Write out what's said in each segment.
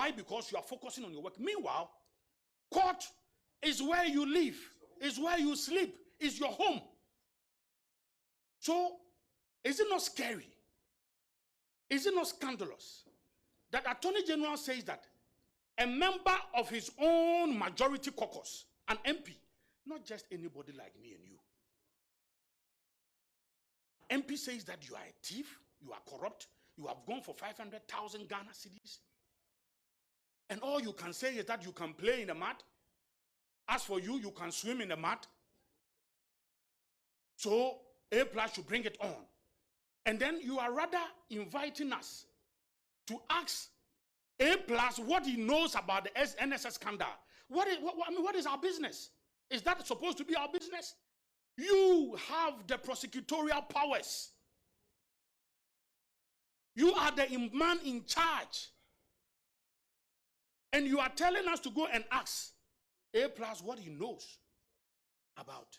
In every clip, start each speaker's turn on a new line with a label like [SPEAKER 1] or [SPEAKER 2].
[SPEAKER 1] Why? Because you are focusing on your work. Meanwhile, court is where you live, is where you sleep, is your home. So, is it not scary? Is it not scandalous that Attorney General says that a member of his own majority caucus, an MP, not just anybody like me and you, MP says that you are a thief, you are corrupt, you have gone for 500,000 Ghana cedis, and all you can say is that you can play in the mud. As for you, you can swim in the mud. So A+ should bring it on. And then you are rather inviting us to ask A+ what he knows about the NSS scandal. What is our business? Is that supposed to be our business? You have the prosecutorial powers. You are the man in charge. And you are telling us to go and ask A+ what he knows about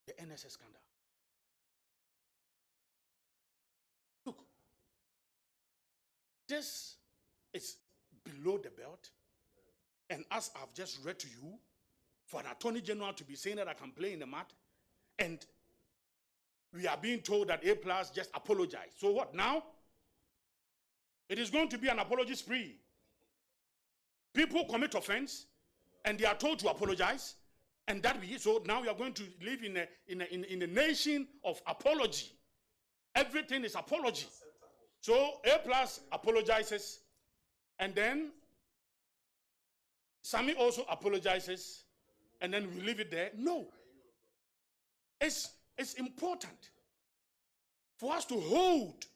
[SPEAKER 1] the NSS scandal. Look, this is below the belt. And as I've just read to you, for an Attorney General to be saying that I can play in the mud, and we are being told that A+ just apologized. So what now? It is going to be an apology spree. People commit offense, and they are told to apologize, and that be so. Now we are going to live in a nation of apology. Everything is apology. So A+ apologizes, and then Sami also apologizes, and then we leave it there. No. It's important for us to hold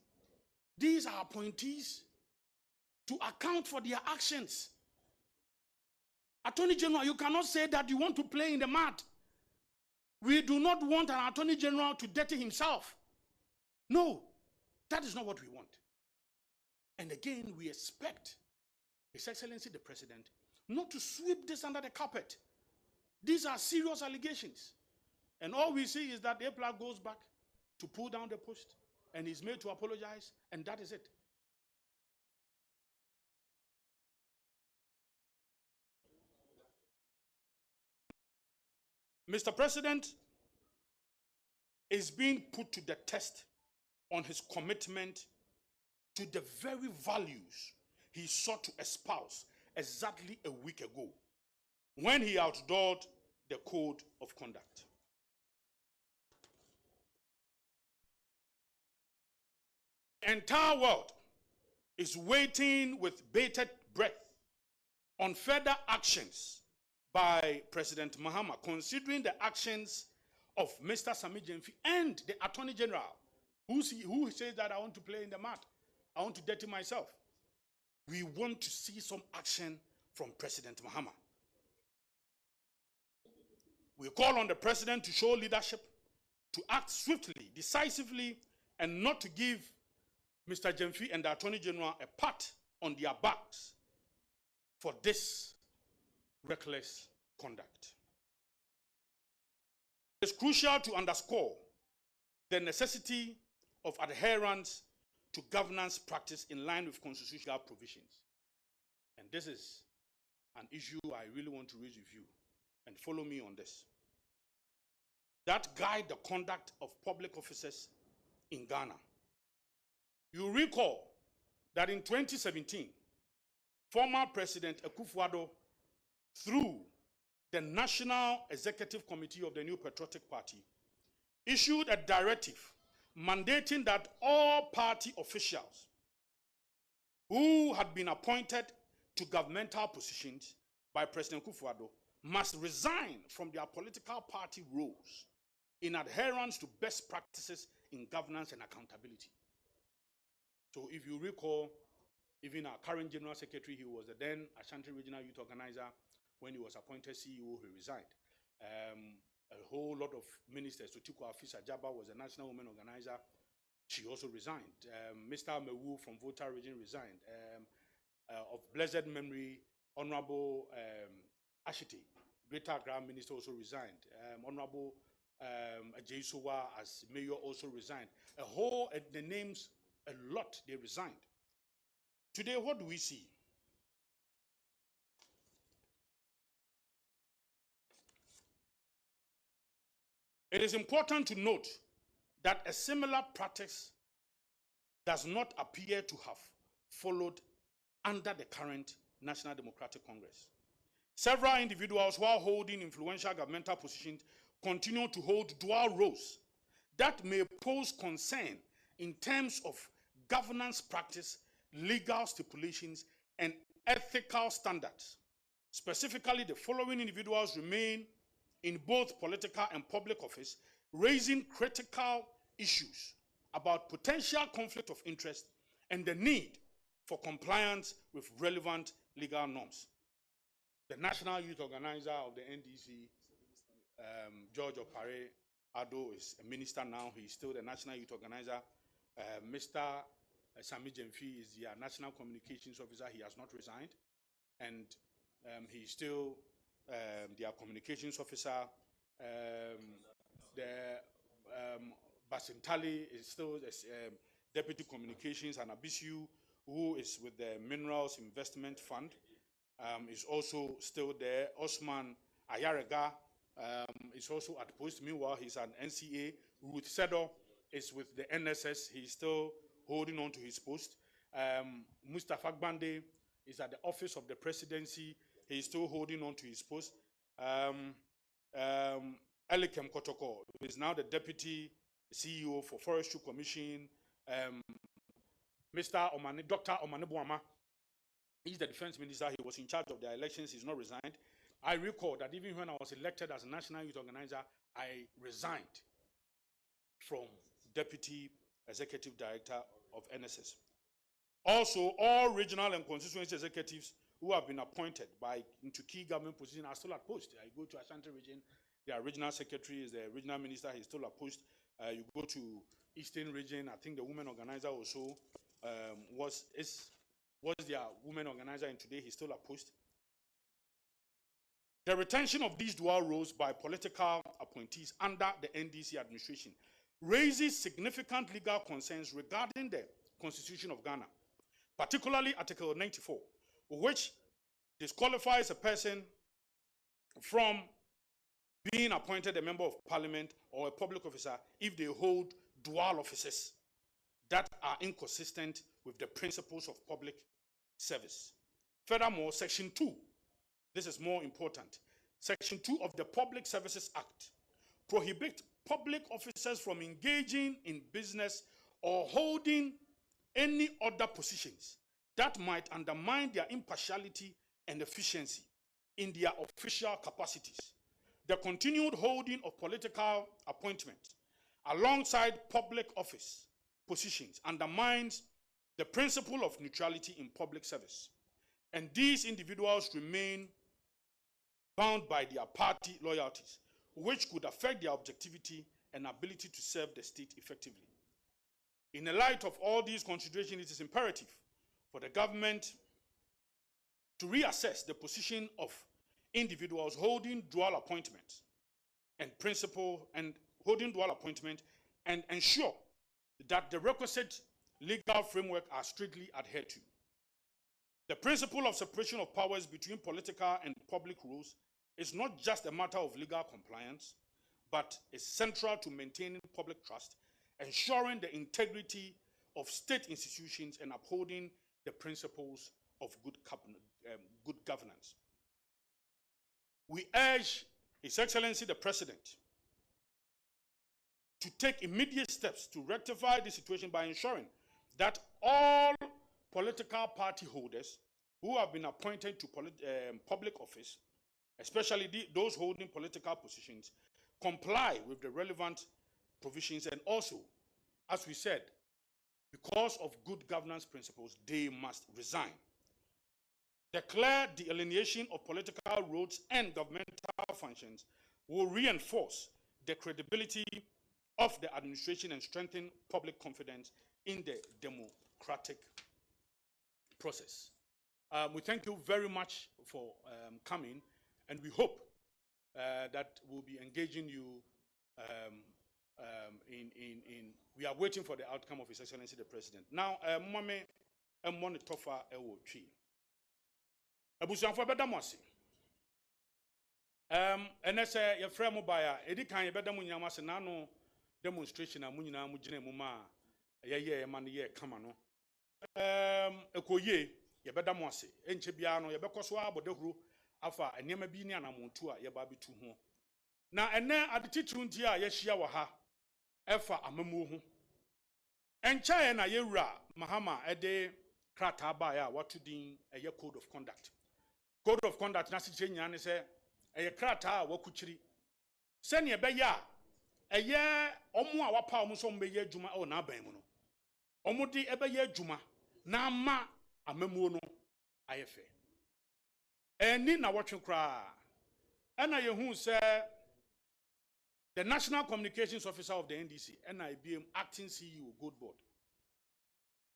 [SPEAKER 1] these are appointees to account for their actions. Attorney General, you cannot say that you want to play in the mud. We do not want an Attorney General to dirty himself. No, that is not what we want. And again, we expect His Excellency the President not to sweep this under the carpet. These are serious allegations. And all we see is that A+ goes back to pull down the post and is made to apologize, and that is it. Mr. President is being put to the test on his commitment to the very values he sought to espouse exactly a week ago when he outdoored the code of conduct. The entire world is waiting with bated breath on further actions by President Mahama, considering the actions of Mr. Sami Gyamfi and the Attorney General, who says that I want to play in the mud, I want to dirty myself. We want to see some action from President Mahama. We call on the President to show leadership, to act swiftly, decisively, and not to give Mr. Gyamfi and the Attorney General a pat on their backs for this reckless conduct. It's crucial to underscore the necessity of adherence to governance practice in line with constitutional provisions. And this is an issue I really want to raise with you, and follow me on this. That guide the conduct of public officers in Ghana. You recall that in 2017, former President Akufo-Addo, through the National Executive Committee of the New Patriotic Party, issued a directive mandating that all party officials who had been appointed to governmental positions by President Akufo-Addo must resign from their political party roles in adherence to best practices in governance and accountability. So if you recall, even our current General Secretary, he was the then Ashanti Regional Youth Organizer. When he was appointed CEO, he resigned. A whole lot of ministers, Otuko Afisa Jaba was the National Women Organizer. She also resigned. Mr. Mewu from Volta Region resigned. Of blessed memory, Honorable Ashiti, Greater Accra Minister, also resigned. Honorable Ajay as Mayor also resigned. The names, a lot, they resigned. Today, what do we see? It is important to note that a similar practice does not appear to have followed under the current National Democratic Congress. Several individuals, while holding influential governmental positions, continue to hold dual roles that may pose concern in terms of governance practice, legal stipulations, and ethical standards. Specifically, the following individuals remain in both political and public office, raising critical issues about potential conflict of interest and the need for compliance with relevant legal norms. The National Youth Organizer of the NDC, George Opare Ado, is a minister now. He's still the National Youth Organizer. Mr. Sami Jemfi is the National Communications Officer. He has not resigned. And he's still their communications officer. Basintali is still Deputy Communications, and Abisu, who is with the Minerals Investment Fund, is also still there. Osman Ayarega is also at post. Meanwhile, he's an NCA. Ruth Sedo is with the NSS. He's still holding on to his post. Mustafa Gbande is at the Office of the Presidency. He's still holding on to his post. Elikem Kotoko is now the Deputy CEO for Forestry Commission. Dr. Omane Boama, he's the Defense Minister. He was in charge of the elections. He's not resigned. I recall that even when I was elected as a National Youth Organizer, I resigned from Deputy Executive Director of NSS. Also, all regional and constituency executives who have been appointed into key government positions are still at post. I go to Ashanti region, their regional secretary is the regional minister, he's still at post. You go to Eastern region, I think the women organizer also was their women organizer, and today he's still at post. The retention of these dual roles by political appointees under the NDC administration raises significant legal concerns regarding the Constitution of Ghana, particularly Article 94, which disqualifies a person from being appointed a member of parliament or a public officer if they hold dual offices that are inconsistent with the principles of public service. Furthermore, Section 2, this is more important, Section 2 of the Public Services Act prohibits public officers from engaging in business or holding any other positions that might undermine their impartiality and efficiency in their official capacities. The continued holding of political appointments alongside public office positions undermines the principle of neutrality in public service, and these individuals remain bound by their party loyalties, which could affect their objectivity and ability to serve the state effectively. In the light of all these considerations, it is imperative for the government to reassess the position of individuals holding dual appointments and ensure that the requisite legal framework are strictly adhered to. The principle of separation of powers between political and public roles is not just a matter of legal compliance, but is central to maintaining public trust, ensuring the integrity of state institutions, and upholding the principles of good governance. We urge His Excellency the President to take immediate steps to rectify the situation by ensuring that all political party holders who have been appointed to public office, especially those holding political positions, comply with the relevant provisions, and also, as we said, because of good governance principles, they must resign. The clear delineation of political roles and governmental functions will reinforce the credibility of the administration and strengthen public confidence in the democratic process. We thank you very much for coming, and we hope that we'll be engaging you we are waiting for the outcome of His Excellency the President. Now, Mame Tofa Ewo Chi. Abusuafo beda mo ase. And I say your friend mobile, Eddie can you better when you must nano demonstration and munina mujine muma, ye man ye come on. A coye, you better mossy, and Chebiano, you better swab or the group, afa, and never be near a montua, your baby to home. Now, and then at the teaching tia, yes, yawaha, efa a memu. And China, yera, Mahama, a day, kratabaya, what to din a year code of conduct. Code of conduct, Nasi Chenyan say, a krata, wakuchiri. Send ye beya, a year, omu wapa musom be ye juma or nabemono. Omudi ebe ye juma, na ma a memono, IFA. And Nina watching cry. And I who say, the National Communications Officer of the NDC, NIBM, acting CEO, good board.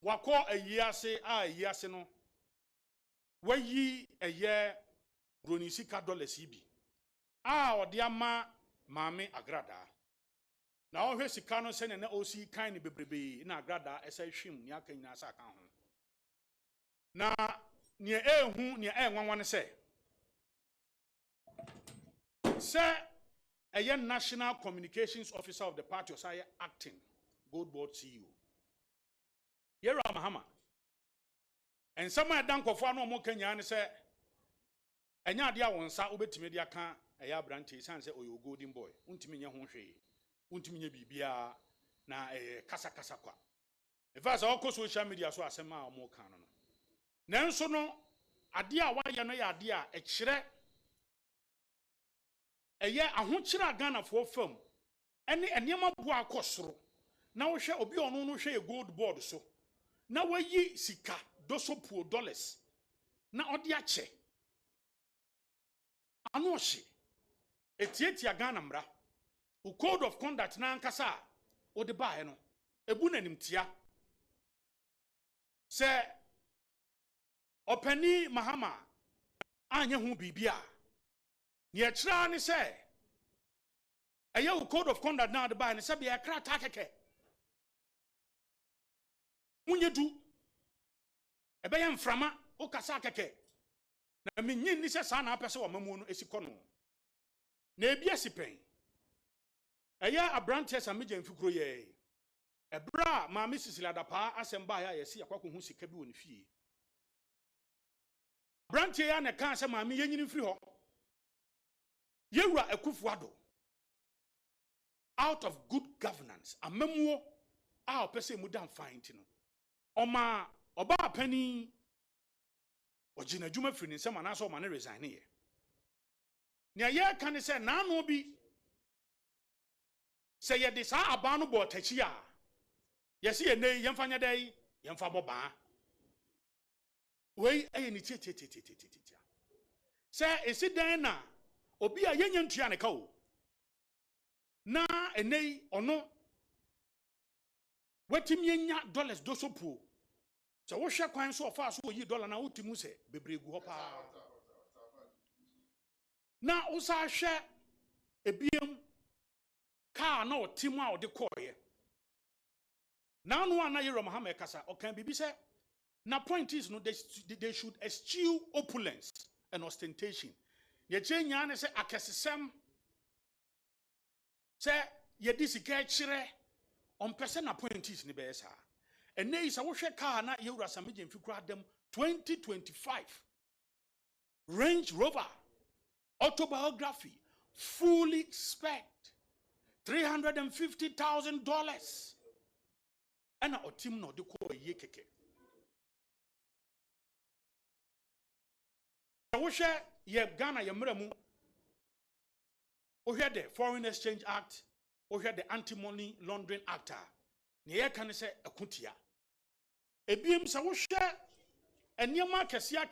[SPEAKER 1] Wako a year say, no. Where ye a year, Bronisika dollars CB. Or dear mame agrada. Now, here's Sikano send an OC kind of baby in agrada as I shim, Yaka in Asaka. Now, near who near one say. Sir, a young National Communications Officer of the party was acting, good board CEO. Yera Mahama. And somewhere down Kofano Mokenya and say, and ya won sa ubeti media can a ya branty, sans or you golden boy, Untiminia Honshe, Untimia Bibia, na a Casa Casaqua. If I saw social media, so I say ma or more canon. Nanso no, adia why ya idea, a chire. A year a hunchira Ghana for film. Any a Yama Bua Cosro. Now we shall be on no share a gold board so. Now we ye sika, doso poor dollars. Now odiache. Anoshi. Etietia Ganambra. U code of conduct na ankasa. O de baeno. Ebuna nimtia. Se Openi Mahama. Anya hu bibia. Yechra ni say, a young code of conduct now the buy and say be a crack take. When you do a bayan frama, o casake. Na mean, this is an apostle or mamoon is econo. Nebia sipain. A year a branches and midget fucroye. A bra, my Mrs. Ladapa, as and by I see a quack who see cabu in fee. Branche and a cancer, my million free home. Yera a kufuado. Out of good governance, a memoir, our person would not find you. Oma, oba penny, or Gina Juma Frin, someone else or man resign here. Near ye can say, now no be. Say ye this are a bano bo techia. Yes, ye nay, Yamfanya day, Yamfaboba. Way a say, is it there now? Obi a yenyen tuane ka o na enei ono watimi enya dollars doso po so wo hwe kwan so ofa so yi dollar na wotimu se bebregu ho pa na usa hwe ebiem ka na otimu a ode koye na no ana Yero Muhammad kasa o kan bibi se na point is no they should eschew opulence and ostentation. Ye chenya say akesesem say ye disika chire on person appointees ni be sa ene isa wo hwe car na Yewura Samije mfikura dem 2025 Range Rover autobiography fully spec $350,000 and a team no de ko ye keke wo hwe ye Ghana ye mramu o hwe the Foreign Exchange Act o hwe the Anti-Money Laundering Act ne ye kan se akutia ebiem se wo hwe eniema kese a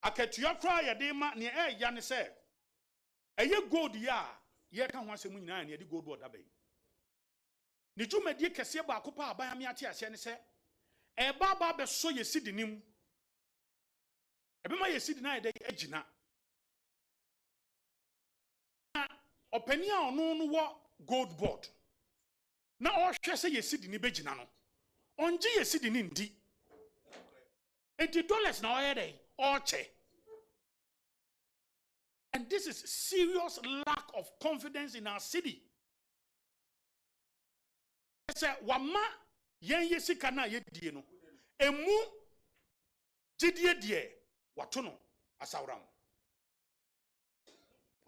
[SPEAKER 1] akatua kra ye de ma ne ya ne se eye gold ya ye ka ho asem nyina ne de gold board abai ne dwumadi kese ba akopa aban ame ate ase ne se e baba be so ye sidinim ebema ye sidi na ede agina opani a ono no wo gold board na o hwe se ye sidi ni begina no onje ye sidi ni ndi $80 na o ye dey o che And this is serious lack of confidence in our city. I said, Wama yen yesika na yedie no. Emu jidie die watono asawram.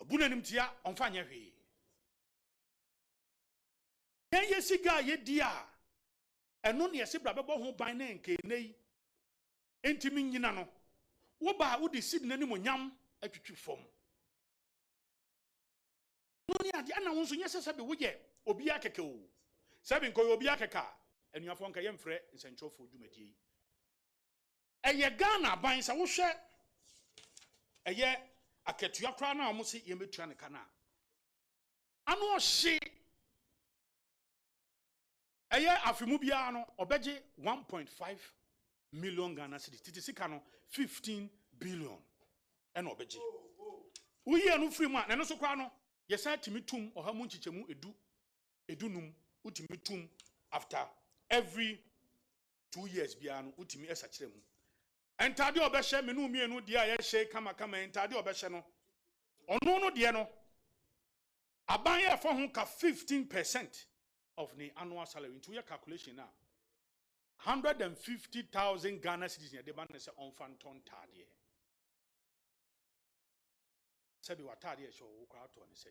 [SPEAKER 1] Obuna nimtia onfanya hwe. Yen yesika yedia eno ne yesi bra bebo ho ban na nke nei. Entimi nyina no. Wo ba wo de sid nanim onyam atwitwi fom. No ni ade ana wonso nyese sabe wo ye obi akeke o. Sabe nko obi akeka enuafo nka yemfrɛ nsentrofo dwumadie. Eye Ghana ban sa wo hwɛ eye aketua kra na amo se yemetua ne kana. Ano hye eye afimu bia no obeje 1.5 million Ghana cedis. Titi sika no 15 billion. Ena obeje. Uyi anu free ma na no so kra no yesa timitum ohamu nchichemu edunum utimitum after every 2 years bia no utimi esakire mu. Entade obehye me no mienu de a ye hye kama entade obehye no ono no de no aban ye for ho ka 15% of the annual salary into your calculation now 150,000 Ghana cedis ne de ban say on fanton tade sabi watade e show wo kra to ne say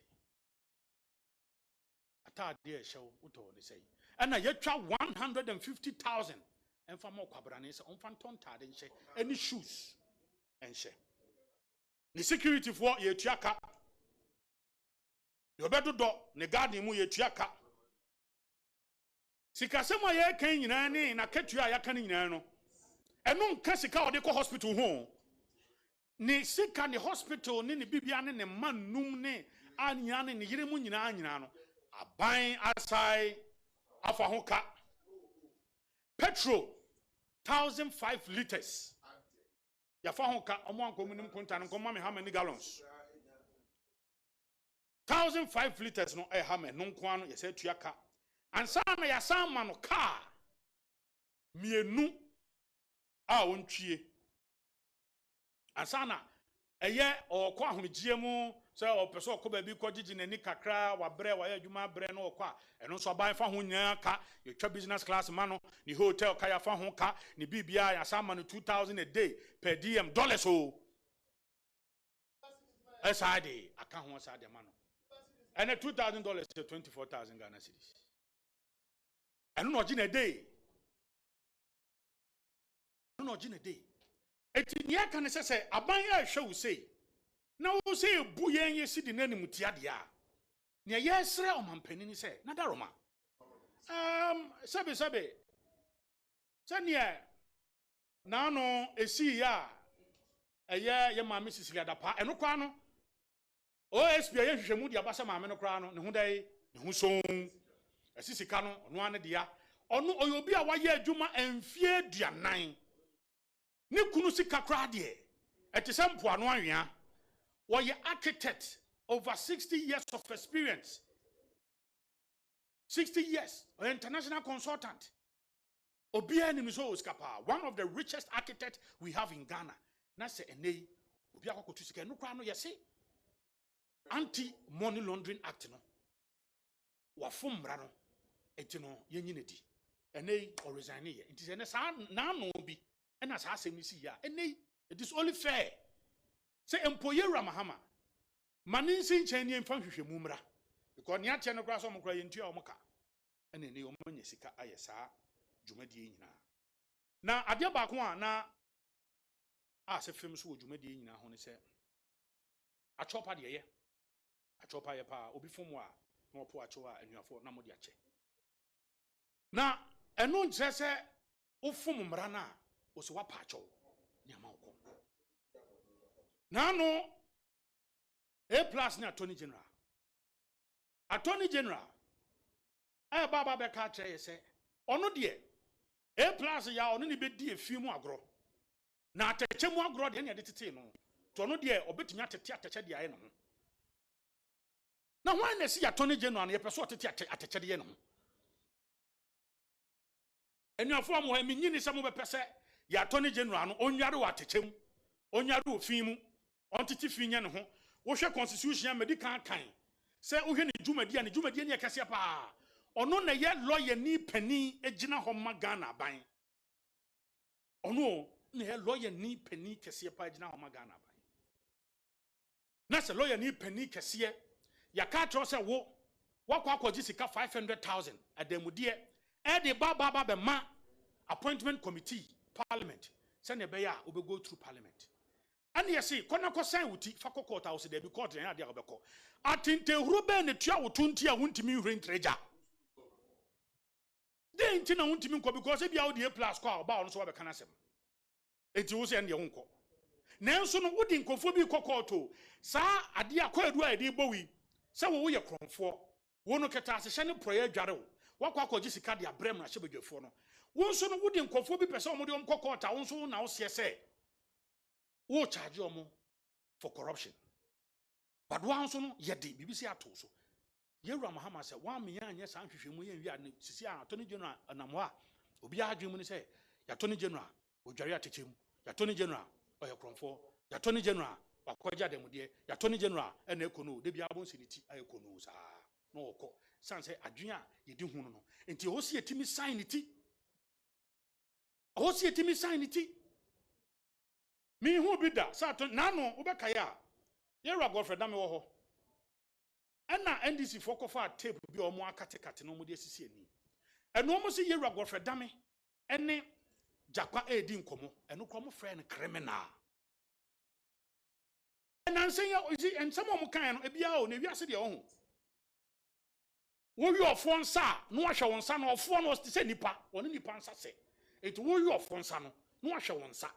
[SPEAKER 1] atade e show wo to ne say and na yetwa 150,000 and for more kwabrane say on fanton tade nche any shoes enche the security for yetuaka yobedo do ne garden mu yetuaka sika sema ye kan nyina ne na katua ya kan nyina no eno nka sika ode ko hospital ho ni sika ni hospital ni bibia ne manum ne anya ne yire mu nyina no aban asai afa ho ka petrol 1,005 liters ya fa ho ka omo anko munim konta no komma me how many gallons 1,005 liters no ha me no nko ano yesa tua ka ansa na ya sama no car mienu a wontwie ansa na eye okwa ahonegie mu se opeso okoba bi kogigi nani kakra wa bre wa adwuma bre no okwa eno so ban fa ho nya ka yetwa business class ma no ni hotel ka ya fa ho ka ni bibia ya sama no 2,000 a day per diem dollars o asade aka ho asade ma no ene $2,000 to 24,000 Ghana cedis. And no gina day. No gina day. Eti nya kan say aban ya hwe say. Na wo say buyen ye sidi na nimutia dia. Ne yesre omampani ni say na daroma. Sabe sania na no esi ya eye ye maame sisilia da pa eno kwa no OSP ye hwehwemu dia ba se maame no kwa no ne hu dai ne hu so asisika no ono ane dia ono oyobi a waye adwuma emfie aduanan ne kunu sika kra de etise mpo ano anwea woye architect over 60 years of experience 60 years an international consultant obi ani mi so oskapa one of the richest architects we have in Ghana na se enei obi akokotu sika no kra no yese anti money laundering act no wafom mra no etino yenyine di enei or resign ye it is ene sa na no bi ena sa asemi si ya enei it is only fair say employer ramahama maninsi nchen ni emfa hwehwemu mra because ne ache no kra so mo kra yentua o moka ena enei o manya sika ayesa dwumadie nyina na ade ba ko a na se film so dwumadie nyina ho ne se achopa de ye achopa ye pa obi fom a no po acho a anuafo na mo de ache na eno nche se ofum mra na o se wapa acho ni ama okọ na no A+ ni attorney general baba be ka che se ono de A+ ya ono ni be di efi mu agro na ateche mu agro de na de tete no to ono de obetumi atete ateche de aye no na why na si attorney general na ye peso atete ateche de ye no enuafo am ho mi nyini se mo be pese ya attorney general no onware wa atechem onware ofin mu ontiti finya ne ho Woshe constitution medical kind. Say uhe ni jumadi ni akase pa. Ono na ye lawyer ni penny ejina homa Ghana ban. Ono na ye lawyer ni penny kese pa ejina homa Ghana ban. Na se lawyer ni penny kese ya ka tro se wo wakwa kwaji sika 500,000 ademudie e de baba be ma appointment committee parliament say ne be ya we go through parliament. And you see, kona ko sign wuti fa court house there be court na dia obeko atinte hurube ne tua wotunti a wuntimi hwere treasure dey ntina wuntimi nko because e bia wo de plus ko ba ono so be kana sem enti wo se ne wonko nanso no wodi nkofo bi court o sa ade akwadu a de bowi se wo ye kronfo wo no keta asehye ne proye adware wo wakwa kwaji sika de abrem na hyebedwefo no wo nso no wodi nkofo bi pese omo de om court a wo nso na wo se se wo charge omo for corruption. But one so yedi BBC ato so. Yewura Mahama say one me anya san hwehwemu ye wi ane sisi Attorney General anamo a obi adwemu ni say ya Attorney General odware atechem ya Attorney General oye kronfo ya Attorney General akwaja demude ya Attorney General ena ekono de bia bon siniti ayekono sa no okọ san say adwen a yedi hu no enti ho se yetimi sign niti ho se yetimi sign niti mi hu bi da sa nano obeka ya Yewura Godfrey Dame wo ho ena NDC fokofa tape bi omo akatekate no mo de asisi ani eno mo se Yewura Godfrey Dame ene jakwa edi nkomo eno kromo friend criminal ena nsen ya ozi ensamo mo kan no ebia o na wiase de ho wo wi ofo nsa no ahwe won nsa no ofo no se nipa woni nipa nsa se etu wo wi ofo nsa no no ahwe won nsa.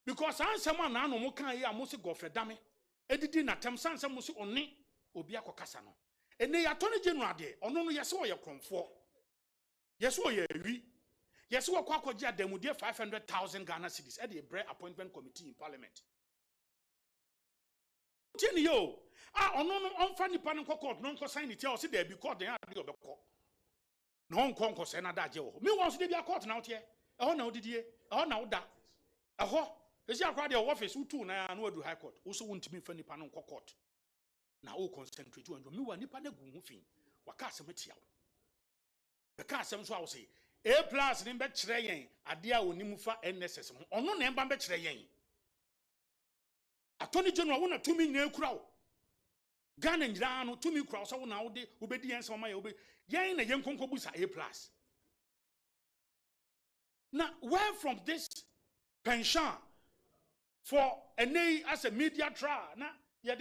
[SPEAKER 1] Because ansema na no mo kan ya mo se Godfrey Dame edidi na tem sanse mo se oni obi akokasa no ene ya Attorney General de ono no yese wo ye kromfo yese wo ye wi yese wo kwa akogye adamudie 500,000 Ghana cedis e de bre appointment committee in parliament tini yo ono no onfa nipa no court no nko sign it o se da bi court den ade obekọ no onko se na da je wo me won so de bi court na wote e ho na odidie e ho na woda e ho esi akwa de office utu na no adu high court wo so wontimi fa nipa no court na wo concentrate wo me wa nipa na gu hu fin waka asem tia wo be ka asem so a wo say A+ ni be kire yen ade a onimu fa NSS ho ono na emba be kire yen Attorney General wo na tumi nyina ekura wo Ghana nyira no tumi kura wo so wo na wo de obedi yen se ma ye obe yen na yen konko busa A+ now where from this pension for any as a media trial na ya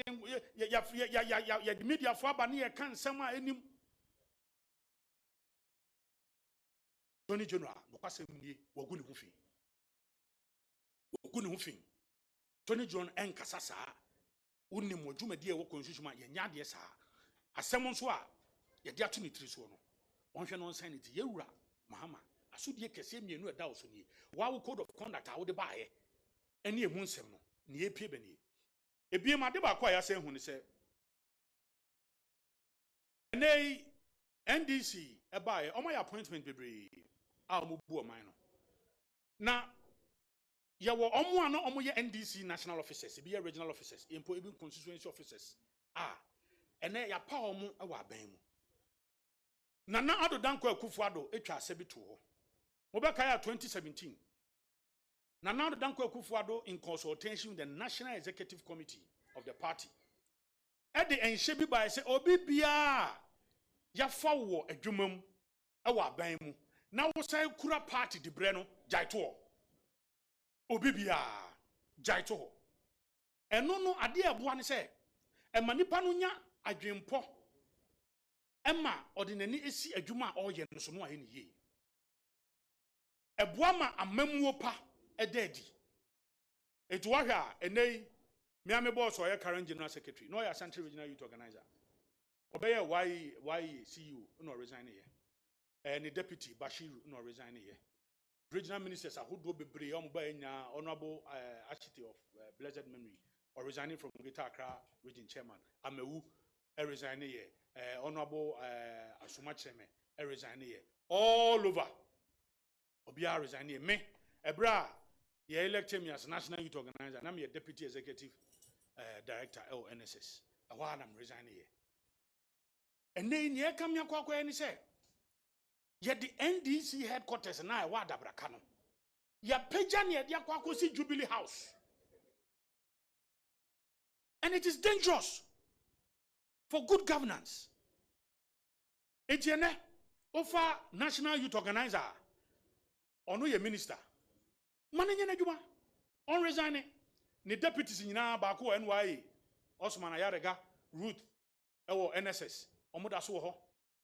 [SPEAKER 1] media for aba na ye kan sem a enim Attorney General bokwasem nie wagu ne hu fi Attorney General enkasa saa unim wodwumadi e wo constitution ye nyade saa asem nso a ye de ato ne tiri so no onhwe no nsan ne ti Yewura Mahama asodie kese mienu eda wo so nie wa code of conduct a wo de baaye ene emu nsem no ne epie bani ebie ma de ba kwa ya se hu ne se ene NDC e baaye o ma ya appointment bebre a mo bu o man no na ye wo omo ano omo ye NDC national officers be regional officers impo even constituency officers ene ya pa omo e wa ban mu na ado danko Akufo-Addo etwa asebi to ho mo be kai 2017 na ado danko Akufo-Addo in consultation with the National Executive Committee of the party e de enhye bi ba say obi bia ya fa wo adwumam e wa ban mu na wo sai kura party de bre no jai to obi bia jai to ho eno no ade eboa ne se e ma nipa no nya adwempo ema ordinary esi adwuma a oye no so no aye ne ye eboa ma amamuo pa edadi etu wa hwa enei me ame boss oye current general secretary no ya central regional youth organizer obeye why CEO no resign here and the deputy Bashiru no resign here regional ministers ahodo bebre o mba enya honorable architect of blessed memory or resigning from Greater Accra region chairman Amewu resign here honorable Asuma Cheme resign here all over obia resign here me ebra ye elect me as national youth organizer na me deputy executive director NSS. While I'm resigning here. And then you come here, and say, yet the NDC headquarters and I wad abrakano. Ya pejani ya kwakosi Jubilee House. And it is dangerous for good governance. Etienne, offer National Youth Organizer, or no, your minister. Mananya Najuma, on resigning. The deputies in Baku NYA, Osman Ayarega, Ruth, NSS, Omodaso,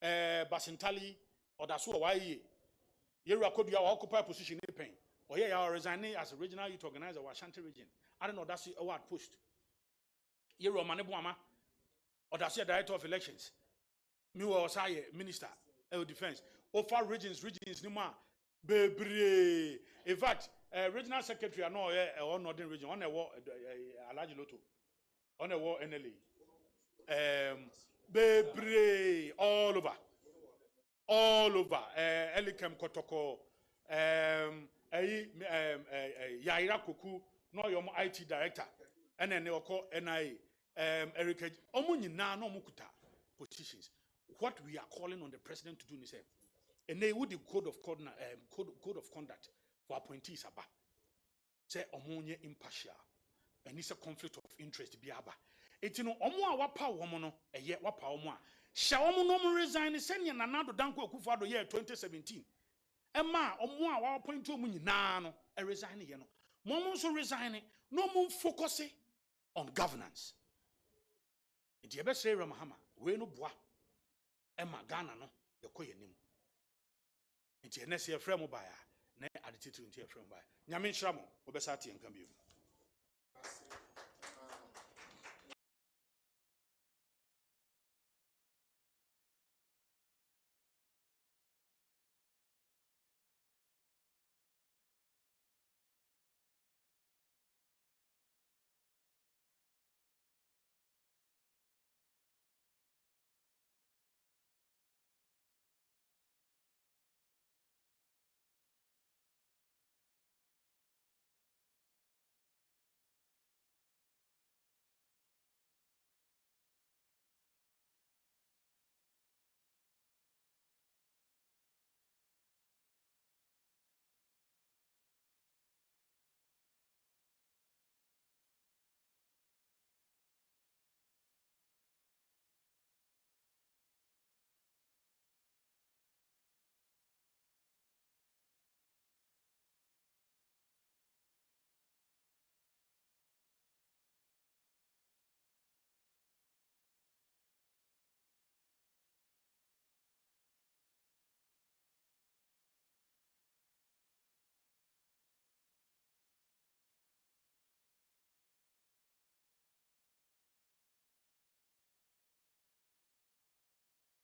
[SPEAKER 1] Basintali, or Dasu YE. You could you occupy position in pain. Or here you are resigning as a regional youth organizer of Ashanti region. I don't know, that's the award post. You are Manebuama, or that's the director of elections. Me was minister of defense. Offer regions, Numa, Bebre. In fact, regional secretary, I know, or northern region, on a war, Alaji Loto, on a war NLE. Bebre, all over. Elikem Kotoko, Yaira Kuku, no your IT director, and then they call NIA, Eric Omunina, no Mukuta positions. What we are calling on the president to do is and they would the code of conduct for appointees about say omonye impartial and it's a conflict of interest biaba. It's no omo wapa womono eye wapa omo a sha omo no resign senya nanado danko akufado year 2017 ema omo a wa appoint omo nyina no e resign ye no mo so resign no mo focus on governance. It ye be say Ramahama we no boa Emma Ghana no yekoye nim nti ene se frɛ mo baa na ade titu nti frɛ mo baa nyame nhyira mo obɛsa tie nka biom